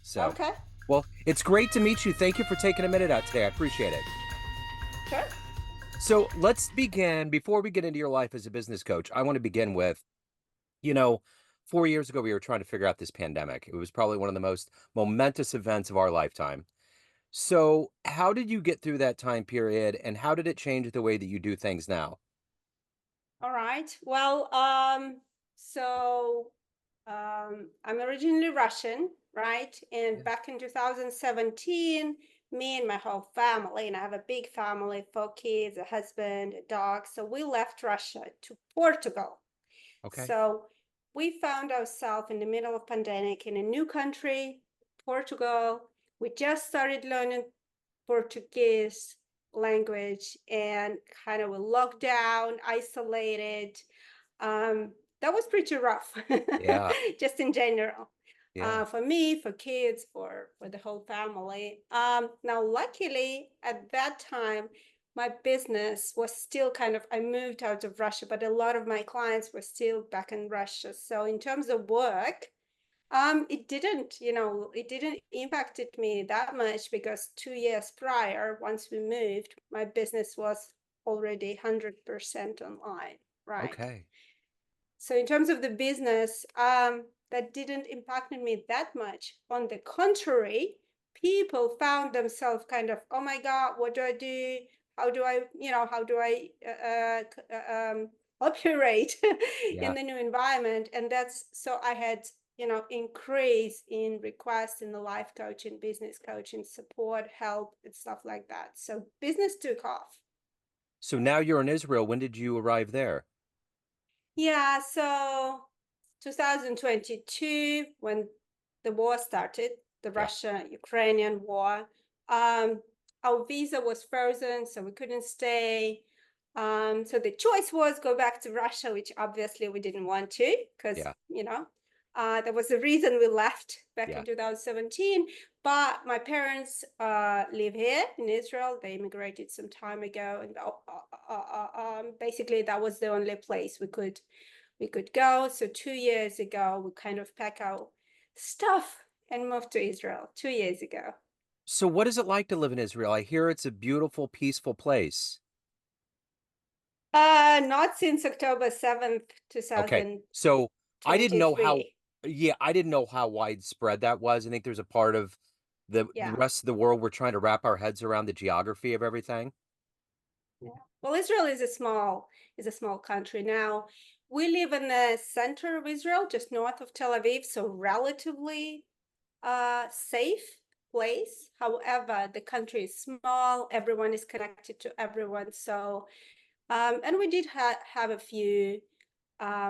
So, Okay, well, it's great to meet you. Thank you for taking a minute out today. I appreciate it. sure. So let's begin. Before we get into your life as a business coach, I want to begin with, you know, 4 years ago, we were trying to figure out this pandemic. It was probably one of the most momentous events of our lifetime. So, how did you get through that time period and how did it change the way that you do things now? All right. Well, so I'm originally Russian, right? And Yeah. back in 2017, me and my whole family, and I have a big family, 4 kids, a husband, a dog. So we left Russia to Portugal. Okay. So we found ourselves in the middle of pandemic in a new country, Portugal. We just started learning Portuguese language and kind of a lockdown, isolated. That was pretty rough, Yeah. just in general. Yeah. For me, for kids, for the whole family. Now, luckily, at that time, my business was still kind of, I moved out of Russia, but a lot of my clients were still back in Russia. So in terms of work, it didn't impacted me that much because 2 years prior, once we moved, my business was already 100% online, right? Okay. So in terms of the business, that didn't impact me that much. On the contrary, people found themselves kind of, oh my God, what do I do? How do I operate in Yeah. the new environment? And that's so I had, increase in requests in the life coaching, business coaching, support, help, and stuff like that. So business took off. So now you're in Israel. When did you arrive there? Yeah, so 2022, when the war started, the Yeah. Russia-Ukrainian war, um, our visa was frozen, so we couldn't stay. So the choice was go back to Russia, which obviously we didn't want to, because, Yeah. there was a reason we left back Yeah. in 2017. But my parents live here in Israel. They immigrated some time ago, and basically that was the only place we could go. So 2 years ago, we kind of pack our stuff and moved to Israel 2 years ago. So what is it like to live in Israel? I hear it's a beautiful, peaceful place. Not since October 7th, Okay. So I didn't know how, 2023. yeah, I didn't know how widespread that was. I think there's a part of the Yeah. rest of the world we're trying to wrap our heads around the geography of everything. Yeah. Well, Israel is a small country now. We live in the center of Israel, just north of Tel Aviv, so relatively safe place. However, the country is small, everyone is connected to everyone. So and we did have a few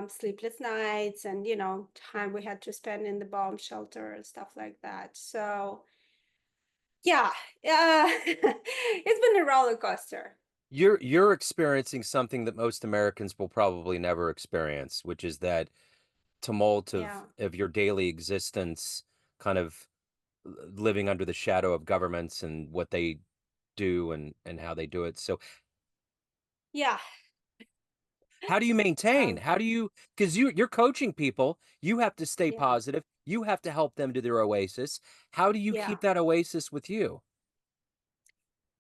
sleepless nights and, time we had to spend in the bomb shelter and stuff like that. So, yeah, it's been a roller coaster. You're experiencing something that most Americans will probably never experience, which is that tumult of Yeah. your daily existence, kind of living under the shadow of governments and what they do and how they do it. So Yeah. how do you maintain? Um, How do you, because you're coaching people, you have to stay yeah. positive, you have to help them to their oasis. How do you Yeah. keep that oasis with you?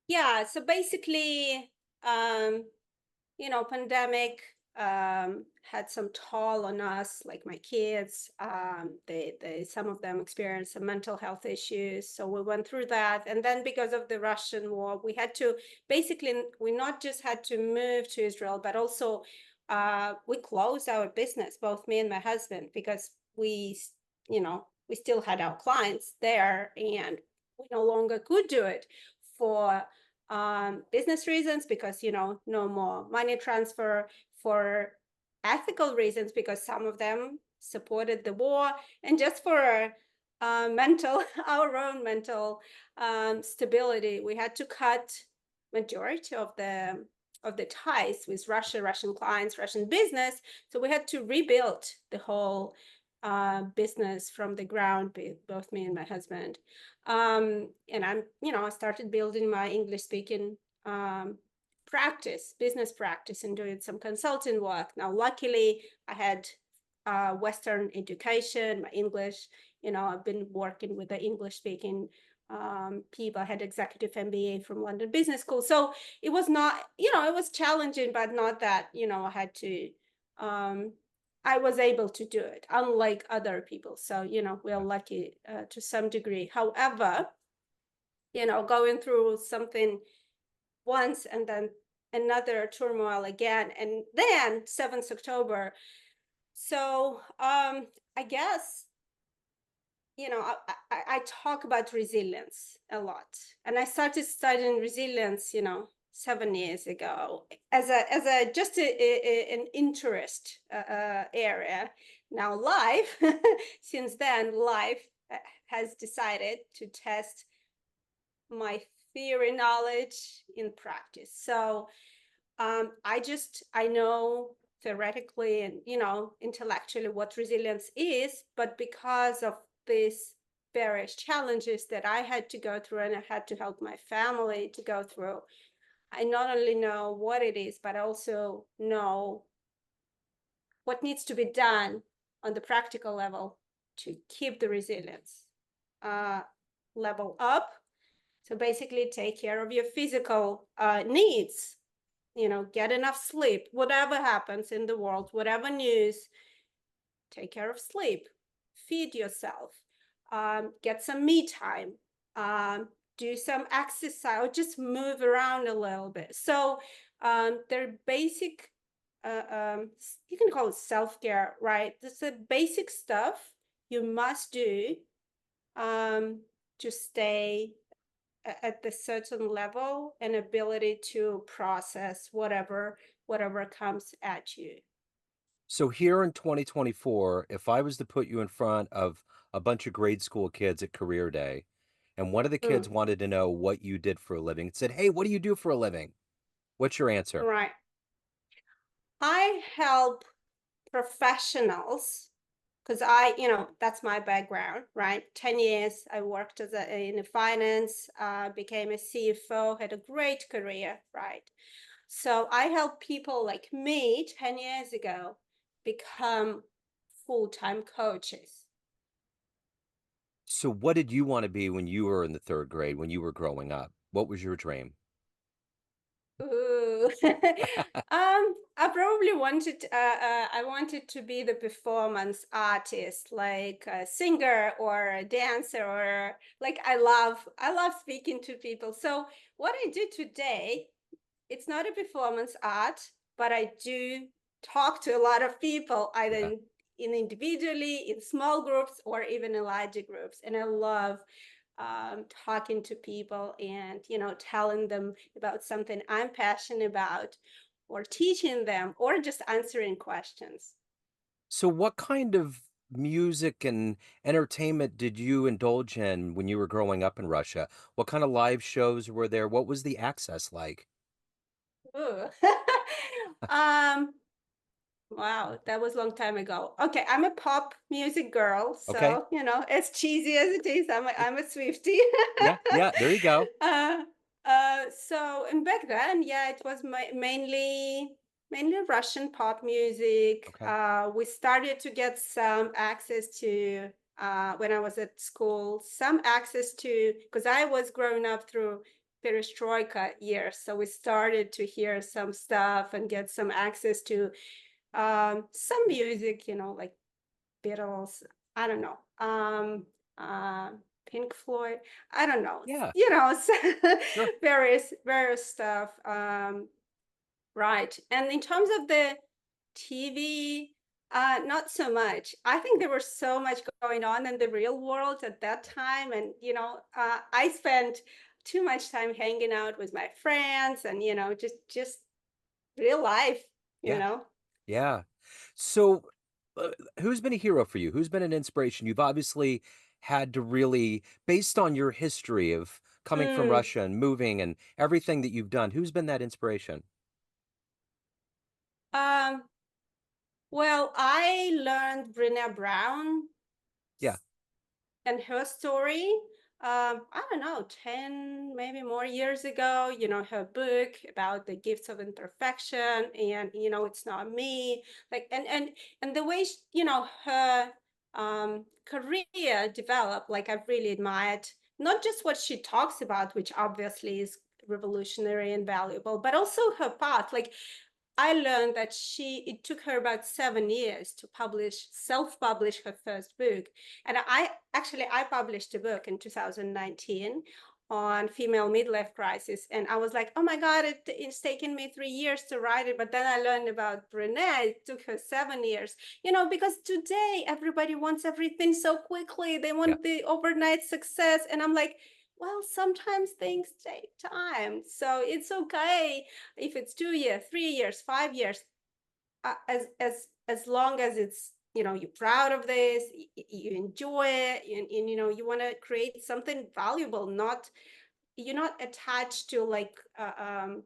Yeah. So basically, um, pandemic had some toll on us, like my kids. They some of them experienced some mental health issues, so we went through that. And then because of the Russian war, we had to basically we not just had to move to Israel, but also we closed our business, both me and my husband, because we still had our clients there, and we no longer could do it for business reasons because no more money transfer, for ethical reasons because some of them supported the war, and just for mental our own mental stability, we had to cut majority of the ties with Russian clients, Russian business. So we had to rebuild the whole business from the ground, both me and my husband. And I started building my English speaking business practice, and doing some consulting work. Now, luckily, I had Western education. My English, I've been working with the English speaking people. I had executive MBA from London Business School. So it was not, it was challenging, but not that, I had to, I was able to do it, unlike other people. So, we are lucky to some degree. However, going through something once and then another turmoil again, and then 7th October. So I guess, I talk about resilience a lot, and I started studying resilience, 7 years ago as a just an interest area. Now life, since then, life has decided to test my theory knowledge in practice. So I know theoretically and intellectually what resilience is, but because of these various challenges that I had to go through and I had to help my family to go through, I not only know what it is, but also know what needs to be done on the practical level to keep the resilience uh, level up. So basically, take care of your physical needs, get enough sleep, whatever happens in the world, whatever news, take care of sleep, feed yourself, get some me time, do some exercise, or just move around a little bit. So they're basic, you can call it self-care, right? This is the basic stuff you must do to stay at the certain level and ability to process whatever comes at you. So here in 2024, if I was to put you in front of a bunch of grade school kids at career day, and one of the kids Mm, wanted to know what you did for a living, and said, "Hey, what do you do for a living?" What's your answer? right. I help professionals because that's my background, right? 10 years I worked in finance, became a CFO, had a great career, right? So I help people like me 10 years ago become full-time coaches. So what did you want to be when you were in the third grade, when you were growing up? What was your dream? Ooh. I probably I wanted to be the performance artist, like a singer or a dancer, or like I love speaking to people. So what I do today, it's not a performance art, but I do talk to a lot of people, either Yeah. in individually, in small groups, or even in larger groups. And I love talking to people and telling them about something I'm passionate about, or teaching them, or just answering questions. So what kind of music and entertainment did you indulge in when you were growing up in Russia? What kind of live shows were there? What was the access like? Ooh. um wow, that was a long time ago. Okay, I'm a pop music girl, Okay. so as cheesy as it is, I'm a Swiftie. Yeah, yeah, there you go. uh, so and back then, yeah, it was mainly Russian pop music. Okay. We started to get some access to when I was at school, some access to, because I was growing up through perestroika years, so we started to hear some stuff and get some access to some music, like Beatles, I don't know, uh, Pink Floyd, I don't know, Yeah, sure. various stuff. Right. And in terms of the TV, not so much. I think there was so much going on in the real world at that time. And, I spent too much time hanging out with my friends and, just real life, you Yeah, know. yeah. So, who's been a hero for you? Who's been an inspiration? You've obviously had to really, based on your history of coming from Mm. Russia and moving and everything that you've done, who's been that inspiration? Um, well, I learned Brené Brown Yeah. and her story, I don't know, 10 maybe more years ago. Her book about the gifts of imperfection, and it's not me, like, and the way her career develop. Like I've really admired not just what she talks about, which obviously is revolutionary and valuable, but also her path. Like I learned that it took her about 7 years to self-publish her first book. And I published a book in 2019 on female midlife crisis. And I was like, oh my God, it's taken me 3 years to write it. But then I learned about Brene. It took her 7 years, because today everybody wants everything so quickly. They Yeah. want the overnight success. And I'm like, well, sometimes things take time. So it's okay if it's 2 years, 3 years, 5 years, as long as it's you're proud of this, you enjoy it, and you want to create something valuable. Not You're not attached to like the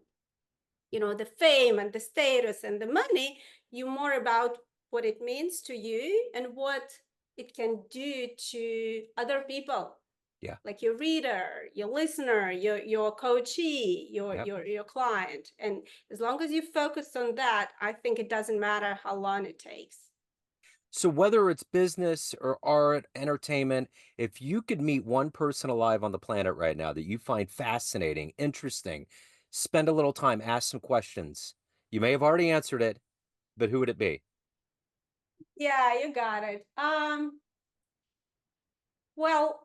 fame and the status and the money. You're more about what it means to you and what it can do to other people, Yeah. like your reader, your listener, your coachee, your Yep. your your client. And as long as you focus on that, I think it doesn't matter how long it takes. So whether it's business or art, entertainment, if you could meet one person alive on the planet right now that you find fascinating, interesting, spend a little time, ask some questions. You may have already answered it, but who would it be? Yeah, you got it. Well,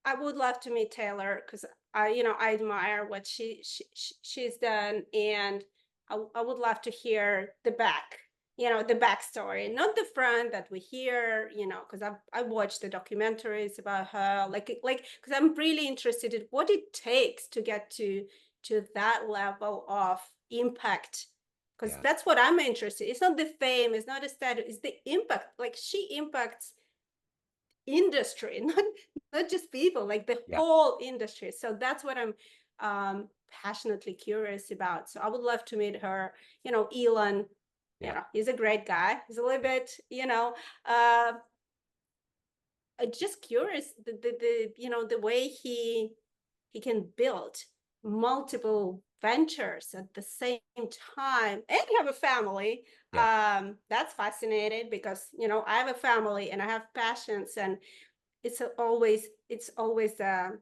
I would love to meet Taylor because I admire what she's done, and I would love to hear the backstory, not the front that we hear, because I watched the documentaries about her, like because I'm really interested in what it takes to get to that level of impact. Because Yeah. that's what I'm interested. It's not the fame, it's not the status, it's the impact. Like she impacts industry, not just people, like the Yeah. whole industry. So that's what I'm passionately curious about. So I would love to meet her. Elon, Yeah. he's a great guy. He's a little bit, uh just curious the way he can build multiple ventures at the same time and have a family. Yeah. That's fascinating because I have a family and I have passions, and it's always a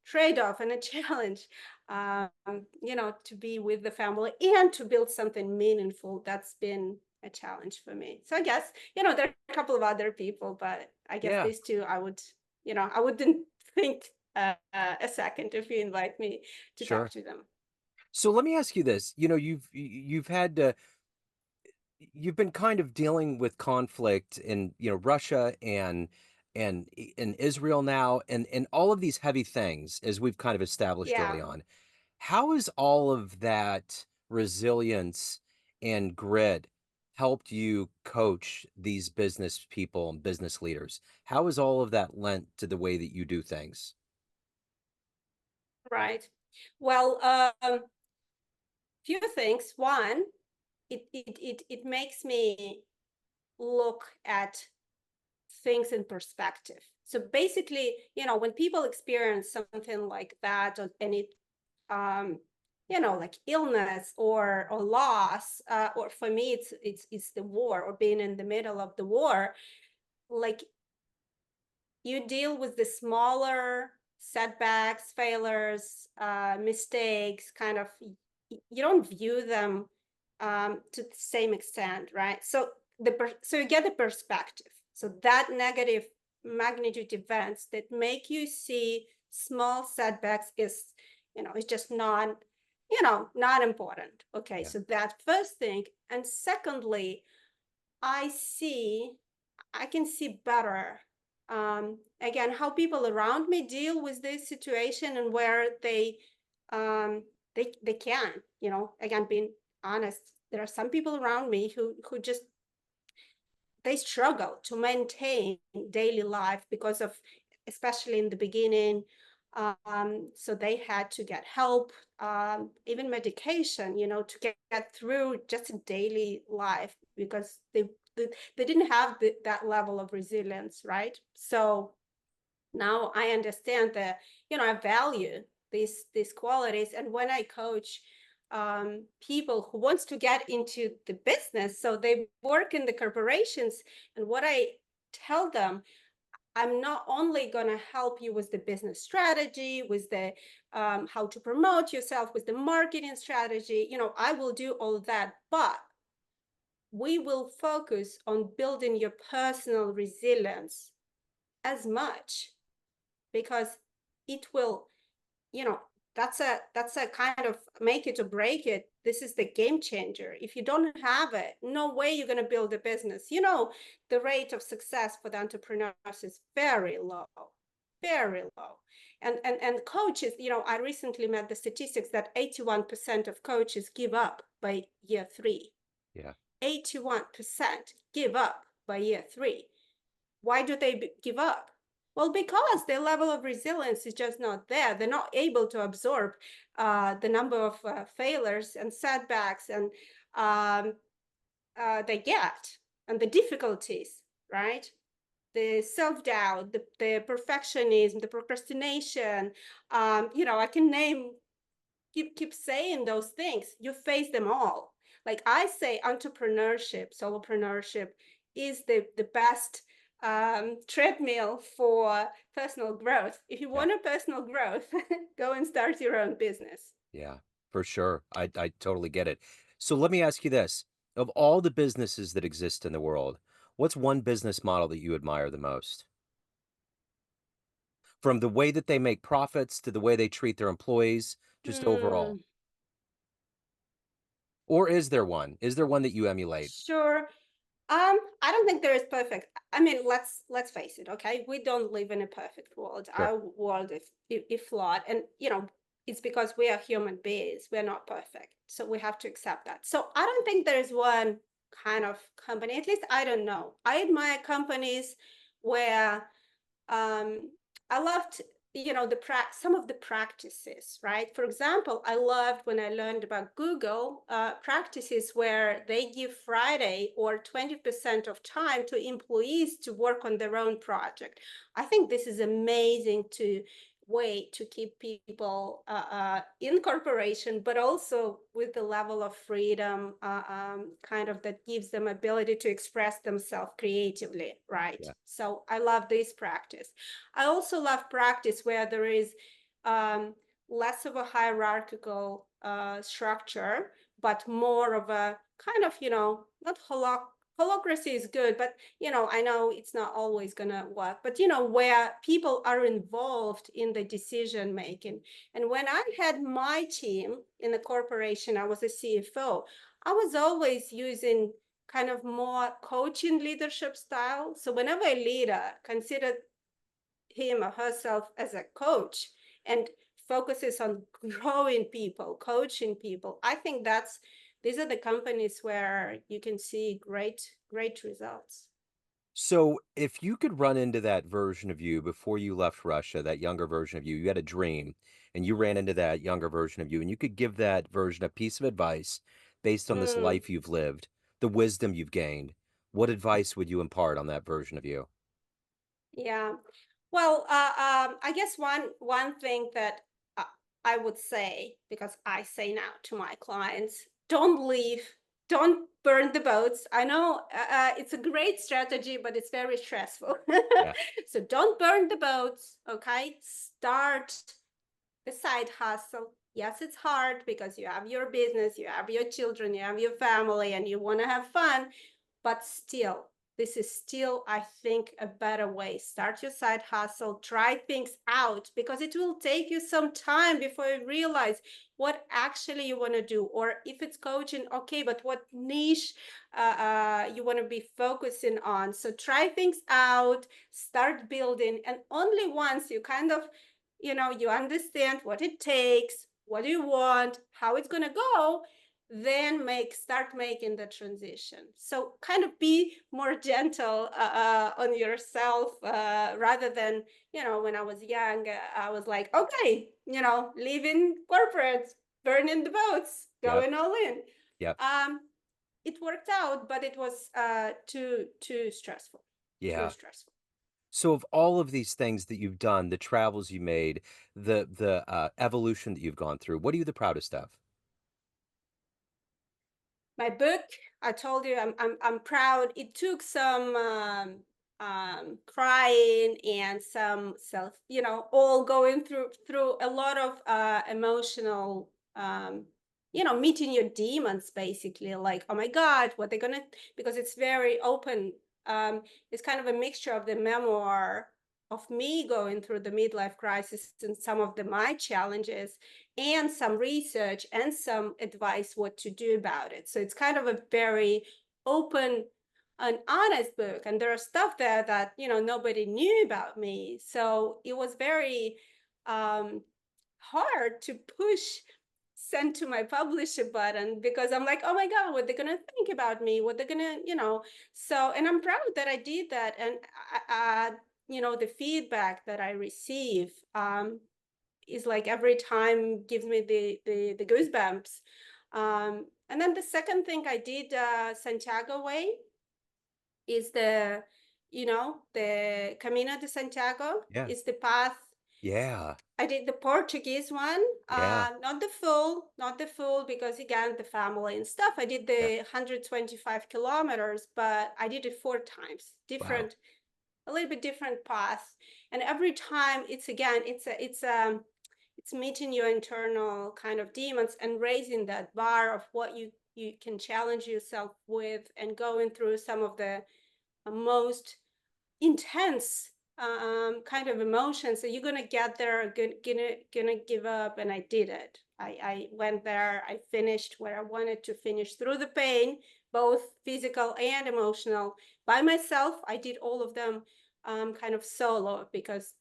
trade-off and a challenge, to be with the family and to build something meaningful. That's been a challenge for me. So I guess there are a couple of other people, but I guess Yeah. these two I wouldn't think a second if you invite me to talk Sure. to them. So let me ask you this. You've had to you've been kind of dealing with conflict in, Russia and in Israel now and all of these heavy things as we've kind of established Yeah. early on. How has all of that resilience and grit helped you coach these business people and business leaders? How has all of that lent to the way that you do things? Right. Well, few things. One, it makes me look at things in perspective. So basically, when people experience something like that, or any like illness or loss, or for me it's the war, or being in the middle of the war. Like, you deal with the smaller setbacks, failures, mistakes, kind of, you don't view them to the same extent, right? So you get the perspective. So that negative magnitude events that make you see small setbacks is just not important. Okay, Yeah. so that first thing. And secondly, I see I can see better, again, how people around me deal with this situation, and where they can, again, being honest. There are some people around me who just, they struggle to maintain daily life because of, especially in the beginning. So they had to get help, even medication, to get through just a daily life, because they didn't have that level of resilience, right? So now I understand that, I value these qualities. And when I coach people who wants to get into the business. So they work in the corporations, and what I tell them, I'm not only going to help you with the business strategy, with the how to promote yourself, with the marketing strategy. I will do all that, but we will focus on building your personal resilience as much, because it will, you know that's a kind of make it or break it. This is the game changer. If you don't have it, no way you're going to build a business. The rate of success for the entrepreneurs is very low, very low. And coaches, I recently met the statistics that 81% of coaches give up by year 3. Yeah. 81% give up by year 3. Why do they give up? Well, because their level of resilience is just not there. They're not able to absorb the number of failures and setbacks and um, they get, and the difficulties, right? The self-doubt, the perfectionism, the procrastination. I can name, keep saying those things. You face them all. Like I say, entrepreneurship, solopreneurship is the best treadmill for personal growth. If you Yeah. want a personal growth, go and start your own business. Yeah, for sure. I totally get it. So let me ask you this. Of all the businesses that exist in the world, what's one business model that you admire the most? From the way that they make profits to the way they treat their employees, just overall. Hmm. Or is there one? Is there one that you emulate? Sure. I don't think there is perfect. I mean, let's face it, okay? We don't live in a perfect world. Sure. Our world is flawed, and it's because we are human beings. We're not perfect, so we have to accept that. So I don't think there is one kind of company. At least I don't know. I admire companies where um, I loved, some of the practices, right? For example, I loved when I learned about Google practices where they give Friday or 20% of time to employees to work on their own project. I think this is amazing way to keep people in corporation, but also with the level of freedom, kind of that gives them ability to express themselves creatively, right? Yeah. So I love this practice. I also love practice where there is um, less of a hierarchical structure, but more of a kind of, not holocracy is good, but I know it's not always gonna work, but where people are involved in the decision making. And when I had my team in the corporation, I was a CFO, I was always using kind of more coaching leadership style. So whenever a leader considered him or herself as a coach and focuses on growing people, coaching people, I think these are the companies where you can see great results. So if you could run into that version of you before you left Russia, that younger version of you, you had a dream and you ran into that younger version of you, and you could give that version a piece of advice based on this Mm, life you've lived, the wisdom you've gained, what advice would you impart on that version of you? yeah. Well, I guess one thing that uh, I would say, because I say now to my clients, don't leave, don't burn the boats. I know it's a great strategy, but it's very stressful. Yeah. So don't burn the boats. Okay, start a side hustle. Yes, it's hard because you have your business, you have your children, you have your family, and you want to have fun, but still, this is still, I think, a better way. Start your side hustle, try things out, because it will take you some time before you realize what actually you want to do. Or if it's coaching, okay, but what niche you want to be focusing on. So try things out, start building, and only once you kind of, you understand what it takes, what you want, how it's going to go, then start making the transition. So kind of be more gentle on yourself, rather than, when I was young, I was like, okay, leaving corporate, burning the boats, Yep. going all in. Yep. um it worked out, but it was too stressful, too Yeah. stressful. So of all of these things that you've done, the travels you made, the evolution that you've gone through, what are you the proudest of? my book, I told you I'm proud. It took some crying and some self, all going through a lot of emotional, meeting your demons, basically, like, oh my god, what they're gonna, because it's very open. It's kind of a mixture of the memoir of me going through the midlife crisis and some of my challenges, and some research and some advice what to do about it. So it's kind of a very open and honest book. And there are stuff there that, nobody knew about me. So it was very hard to push send to my publisher button, because I'm like, oh my God, what they're gonna think about me, what they're gonna, so, and I'm proud that I did that. And the feedback that I receive is like every time gives me the goosebumps. And then the second thing I did, Santiago Way, is the Camino de Santiago Yeah. is the path. Yeah. I did the Portuguese one, Yeah. not the full, because again, the family and stuff. I did Yeah. the 125 kilometers, but I did it 4 times, Wow. a little bit different path. And every time it's meeting your internal kind of demons and raising that bar of what you can challenge yourself with, and going through some of the most intense kind of emotions. So you're gonna get there, gonna give up, and I did it. I went there. I finished where I wanted to finish through the pain, both physical and emotional, by myself. I did all of them kind of solo, because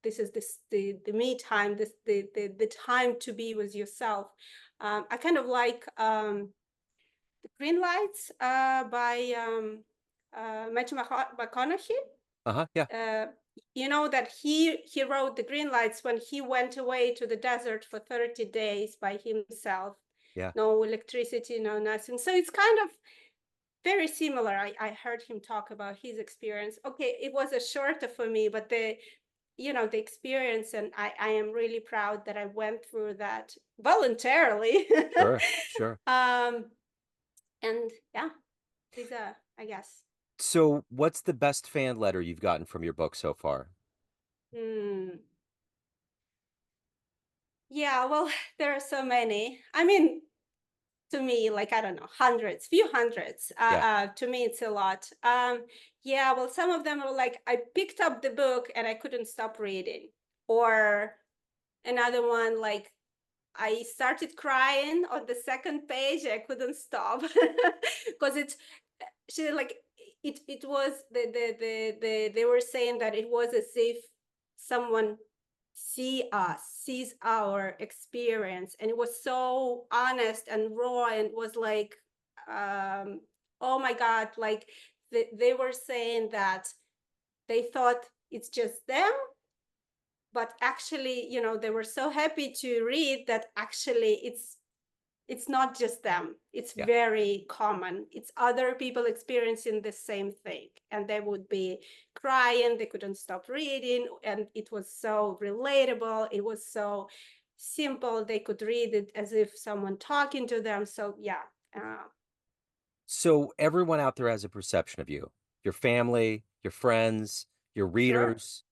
this is the me time, the time to be with yourself. I kind of like the Green Lights by Matthew McConaughey. Uh-huh. Yeah. uh, that he wrote the Green Lights when he went away to the desert for 30 days by himself. Yeah. No electricity, no nothing. So it's kind of very similar. I heard him talk about his experience. Okay, it was a shorter for me, but the experience, and I am really proud that I went through that voluntarily. Sure. Sure. um, and yeah, these are, I guess. So, what's the best fan letter you've gotten from your book so far? Hmm. Yeah, well, there are so many. I mean, to me, like, I don't know, hundreds, few hundreds. Yeah. To me, it's a lot. Yeah, well, some of them were like, I picked up the book and I couldn't stop reading. Or another one, like, I started crying on the second page. I couldn't stop because it's she like it was they were saying that it was as if someone sees our experience, and it was so honest and raw, and it was like, um oh my God, like they were saying that they thought it's just them, but actually, they were so happy to read that actually it's not just them. It's Yeah. very common. It's other people experiencing the same thing, and they would be crying, they couldn't stop reading, and it was so relatable, it was so simple, they could read it as if someone talking to them. So yeah. So, everyone out there has a perception of you, your family, your friends, your Sure. readers,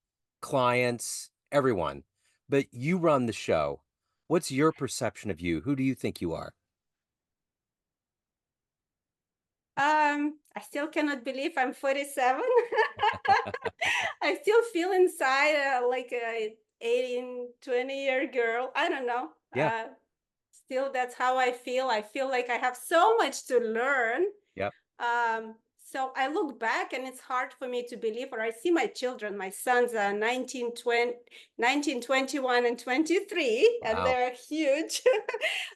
clients, everyone. But you run the show. What's your perception of you? Who do you think you are? I still cannot believe I'm 47. I still feel inside like a 18, 20-year girl. I don't know. Yeah. Still, that's how I feel. I feel like I have so much to learn. Yep. So I look back and it's hard for me to believe, or I see my children, my sons are 19, 20, 19, 21, and 23, and Wow. they're huge.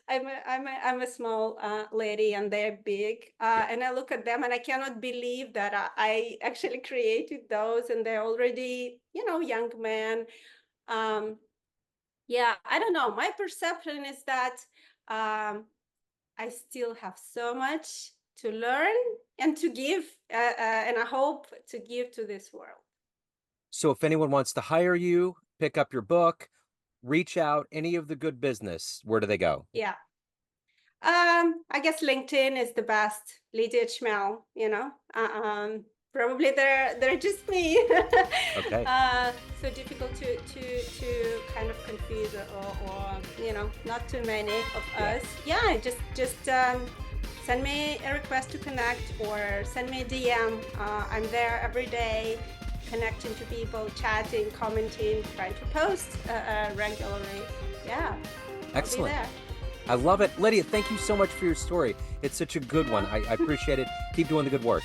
I'm a small lady, and they're big. Yeah. And I look at them and I cannot believe that I actually created those, and they're already, young men. Um, yeah, I don't know. My perception is that um, I still have so much to learn and to give, and I hope to give to this world. So, if anyone wants to hire you, pick up your book, reach out, any of the good business, where do they go? Yeah. I guess LinkedIn is the best. Lydia Chmel, probably they're just me. Okay. uh, so difficult to kind of confuse, or not too many of Yeah. us. Yeah, just send me a request to connect, or send me a DM. I'm there every day, connecting to people, chatting, commenting, trying to post regularly. Yeah, I'll be Excellent. there. I love it. Lydia, thank you so much for your story. It's such a good one. I appreciate it. Keep doing the good work.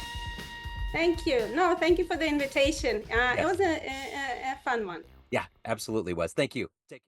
Thank you. No, thank you for the invitation. It Yes. was a fun one. Yeah, absolutely was. Thank you. Take care.